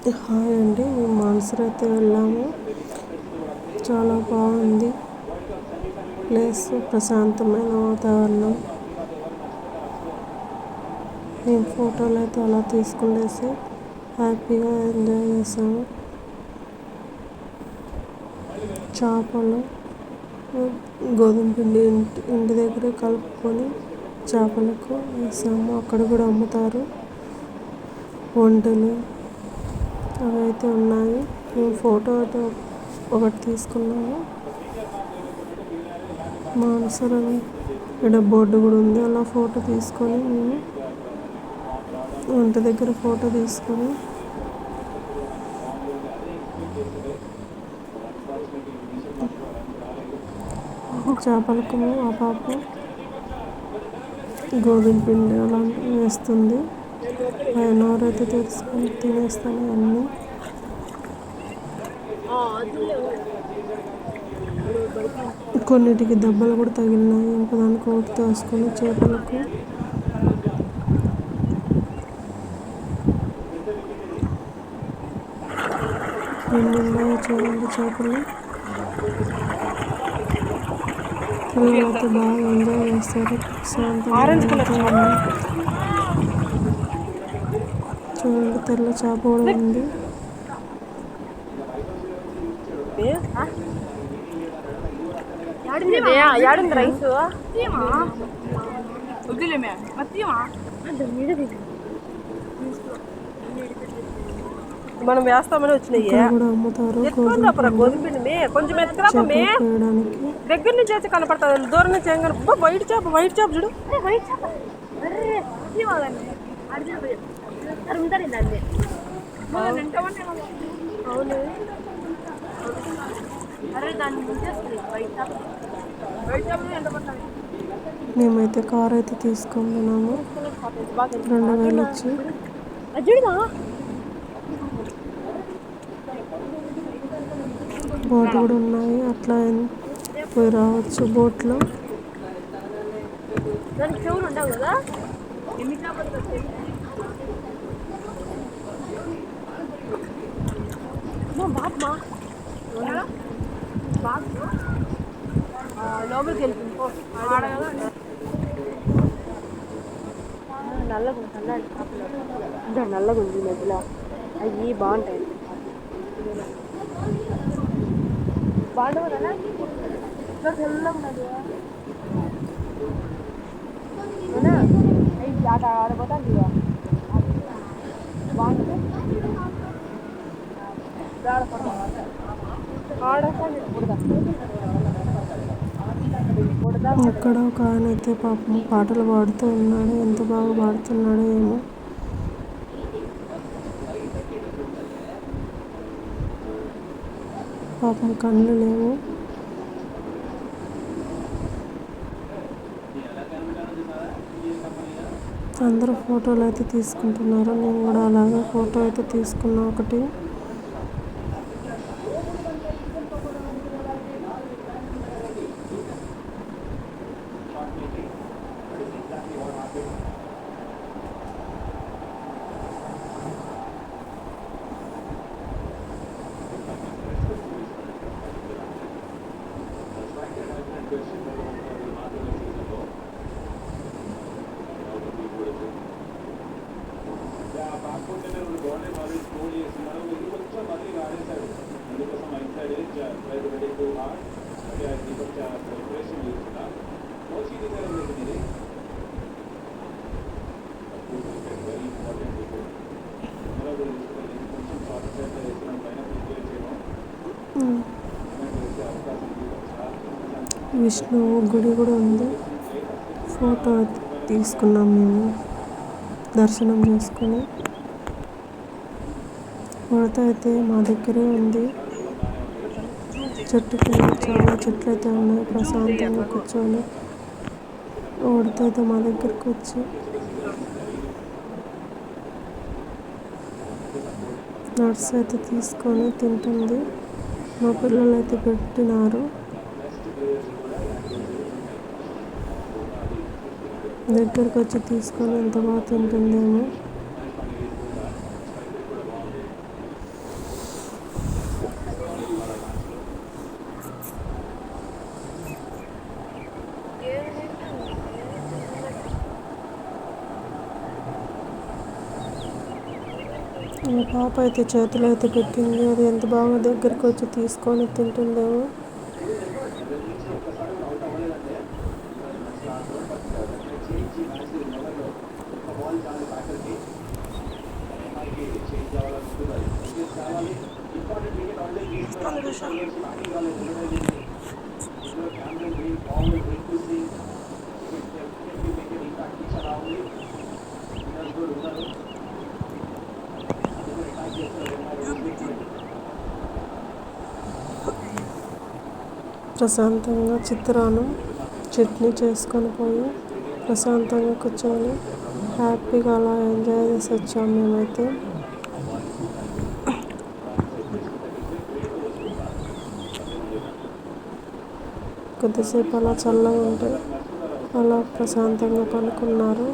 Hi అండి, మేము మాన్సర్ అయితే వెళ్ళాము. చాలా బాగుంది ప్లేస్, ప్రశాంతమైన వాతావరణం. మేము ఫోటోలు అయితే అలా తీసుకునేసి హ్యాపీగా ఎంజాయ్ చేసాము. చేపలు, గోధుమ పిండి ఇంటి దగ్గర కలుపుకొని చేపలకు వేసాము. అక్కడ కూడా అమ్ముతారు వంటలు, అవి అయితే ఉన్నాయి. మేము ఫోటో అయితే ఒకటి తీసుకున్నాము. మాన్సర్ అని ఇక్కడ బోర్డు కూడా ఉంది. అలా ఫోటో తీసుకొని మేము వంట దగ్గర ఫోటో తీసుకొని చేపలకు ఆ పాప గోధుమ పిండి అలా వేస్తుంది. నోరైతే తెరుచుకొని తినేస్తాను అన్నీ. కొన్నిటికి దెబ్బలు కూడా తగిలినాయి. ఒకదానికి ఒకటి తోసుకొని చేపలకు ఎన్ని ఉన్నాయో చూడండి చేపలు. పిల్లలైతే బాగా ఎంజాయ్ చేస్తారు. చూడండి, తెల్ల చేప కూడా ఉంది. మనం వేస్తామని వచ్చినాయి కూడా అమ్ముతారు. గోధుమ పిండి కొంచెం ఎత్తుకురాపమే దగ్గర నుంచి అయితే కనపడుతుంది, దూరం నుంచి ఏం కనప. వైట్ చేప చూడు. మేమైతే కార్ అయితే తీసుకుంటున్నాము. 2000 ఇచ్చి. బోట్ కూడా ఉన్నాయి, అట్లా పోయి రావచ్చు బోట్లో. లోపలికి వెళ్తుంది. నల్లగా ఉంది మధ్యలో, అవి బాగుంటాయి. బాగుండవు ఆడపోతా బాగుంటుంది. ఇక్కడ ఒక ఆయన అయితే పాపం పాటలు పాడుతూ ఉన్నాడు. ఎంత బాగా పాడుతున్నాడో ఏమో. పాపం కళ్ళు లేవు. అందరూ ఫోటోలు అయితే తీసుకుంటున్నారు. నేను కూడా అలాగే ఫోటో అయితే తీసుకున్నా ఒకటి. విష్ణువు గుడి కూడా ఉంది. ఫోటో తీసుకున్నాం మేము దర్శనం చేసుకుని. ఉడత అయితే మా దగ్గరే ఉంది. చెట్టు కింద చాలా చెట్లు అయితే ఉన్నాయి. ప్రశాంతంగా కూర్చొని ఉడత అయితే మా దగ్గరికి వచ్చి నట్స్ అయితే తీసుకొని తింటుంది. మా పిల్లలు అయితే పెట్టినారు. దగ్గరికి వచ్చి తీసుకొని ఎంత బాగా తింటుందేమో. మా పాప అయితే చేతులు అయితే పెట్టింది. అది ఎంత బాగా దగ్గరికి వచ్చి తీసుకొని తింటుందేమో. ప్రశాంతంగా చిత్రాన్నం చట్నీ చేసుకొని పోయి ప్రశాంతంగా కూర్చొని హ్యాపీగా అలా ఎంజాయ్ చేసి వచ్చాము మేమైతే. కొద్దిసేపు అలా చల్లగా ఉంటే అలా ప్రశాంతంగా పడుకున్నారు.